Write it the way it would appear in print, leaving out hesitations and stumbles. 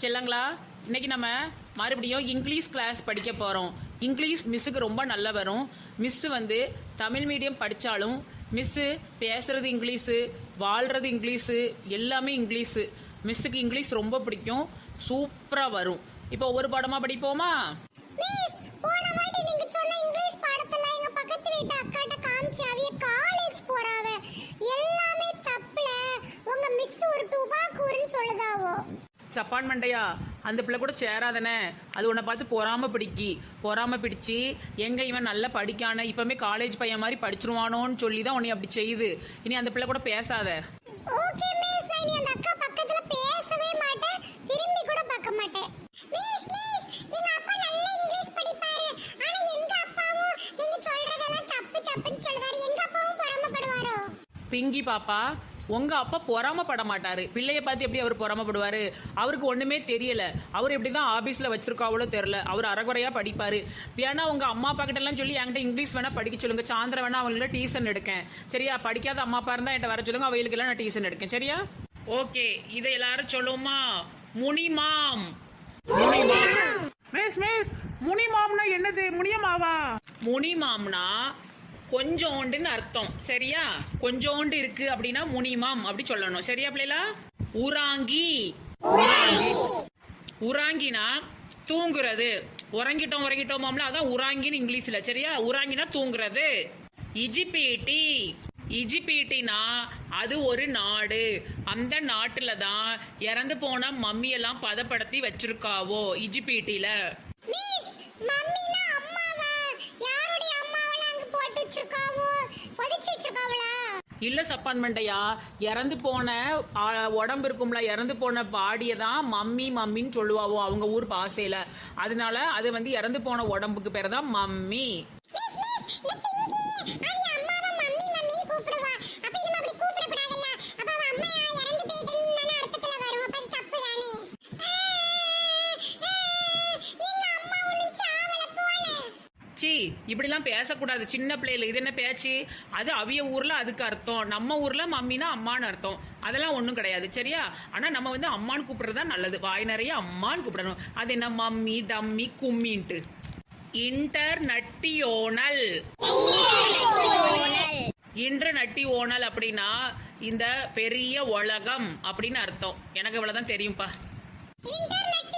செல்லங்களா, இன்னைக்கு நம்ம மறுபடியும் இங்கிலீஷ் கிளாஸ் படிக்க போகிறோம். இங்கிலீஷ் மிஸ்ஸுக்கு ரொம்ப நல்லா வரும். மிஸ்ஸு தமிழ் மீடியம் படித்தாலும் மிஸ்ஸு பேசுறது இங்கிலீஷு, வாழ்கிறது இங்கிலீஷு, எல்லாமே இங்கிலீஷு. மிஸ்ஸுக்கு இங்கிலீஷ் ரொம்ப பிடிக்கும், சூப்பராக வரும். இப்போ ஒவ்வொரு பாடமாக படிப்போமா? மிஸ், போன வாட்டி நீங்க சொன்ன இங்கிலீஷ் பாடத்துல எங்க பக்கத்து வீட்டு அக்காட்ட காமிச்சு அவிய காலேஜ் போறாவ. எல்லாமே தப்புல. உங்க மிஸ் ஒரு டுபாக்கூர்னு சொல்லுதாவோ. சப்பான் மண்டையா, அந்த பிள்ளை கூட சேராதனே. அது உன்னை பார்த்து பொறாம பிடிச்சி எங்க இவன் நல்லா படிக்கான இப்பவுமே காலேஜ் பையன் மாதிரி படிச்சிருவானோன்னு சொல்லி தான் உன்னை அப்படி செய்யுது. இனி அந்த பிள்ளை கூட பேசாத. ஓகே மிஸ், நீ அந்த அக்கா பக்கத்துல பேசவே மாட்டேன், திரும்பி கூட பார்க்க மாட்டேன். மிஸ் மிஸ், எங்க அப்பா நல்ல இங்கிலீஷ் படிப்பாரு. ஆனா எங்க அப்பாவும் நீங்க சொல்றதெல்லாம் தப்புன்னு சொல்றாரு. எங்க அப்பாவும் பொறாமப்படுவாரோ? பிங்கி பாப்பா, உங்க அப்பா பொறாமப்பட மாட்டாரு. பிள்ளைய பார்த்து எப்படி அவர் பொறாமப்படுவாரு? அவருக்கு ஒண்ணுமே தெரியல. அவர் எப்படிதான் ஆபீஸ்ல வச்சிருக்காவளோ தெரியல. அவர் அறகுறையா படிப்பாரு. வேணா உங்க அம்மா அப்பா கிட்ட எல்லாம் சொல்லி என்கிட்ட இங்கிலீஷ் வேணா படிக்க சொல்லுங்க. சாயந்தரம் வேணா அவங்கள டியூஷன் எடுக்கேன், சரியா? படிக்காத அம்மா அப்பா இருந்தா என்கிட்ட வர சொல்லுங்க, அவங்களுக்கு எல்லாம் நான் டியூஷன் எடுக்கேன், சரியா? ஓகே, இதை எல்லாரும் சொல்லுமா? முனிமாம். மிஸ் மிஸ், முனிமாம்னா என்னது? முனியமாவா? முனிமாம்னா கொஞ்சோண்டுன்னு அர்த்தம், சரியா? கொஞ்சோண்டு இருக்கு அப்படின்னா முனிமாம் அப்படி சொல்லணும், சரியா பிள்ளைல? உறாங்கினா தூங்குறது. உறங்கிட்டோமாம்ல, அதான் உறாங்கின்னு இங்கிலீஷ்ல, சரியா? உறாங்கினா தூங்குறது. இஜிபிட்டினா அது ஒரு நாடு. அந்த நாட்டுல தான் இறந்து போன மம்மியெல்லாம் பதப்படுத்தி வச்சிருக்காவோ, இஜிபிட்டில. மிஸ், மம்மினா அம்மாவா? யாருடைய அம்மாவல அங்க போட்டு வச்சிருக்காவோ? பதிச்சு வச்சிருக்காவளா? இல்ல சப்பான் மண்டையா, இறந்து போன உடம்பு இருக்கும்ல, இறந்து போன பாடியை தான் மம்மின்னு சொல்லுவாவோ அவங்க ஊர் பாசையில. அதனால அது இறந்து போன உடம்புக்கு பேர் தான் மம்மி. மிஸ் மிஸ், இந்த பிங்கி அவ அம்மாவை மம்மின்னு கூப்பிடுவா. அப்ப இனிமே அப்படி கூப்பிடக்கூடாதுல்ல. அப்ப அவ அம்மா இறந்து போயிட்டுன்னு அர்த்தத்துல வரும். அப்ப அது தப்பு தானே? எங்க அம்மா ஒண்ணும் சாவல போல. சி, இப்படிலாம் பேசக்கூடாது சின்ன பிள்ளைல. இது என்ன பேச்சு? அது அவிய ஊர்ல அதுக்கு அர்த்தம், நம்ம ஊர்ல மம்மினா அம்மான்னு அர்த்தம். அதெல்லாம் ஒண்ணும் கிடையாது, சரியா? ஆனா நம்ம அம்மான்னு கூப்பிடுறதா நல்லது. வாய் நிறைய அம்மான்னு கூப்பிடணும். அது என்ன மம்மி டம்மி கும்மின்ட்டு. இன்டர்நட்டியோனல் அப்படின்னா இந்த பெரிய உலகம் அப்படின்னு அர்த்தம். எனக்கு இவ்வளவுதான் தெரியும்பா. இன்டர்நெட்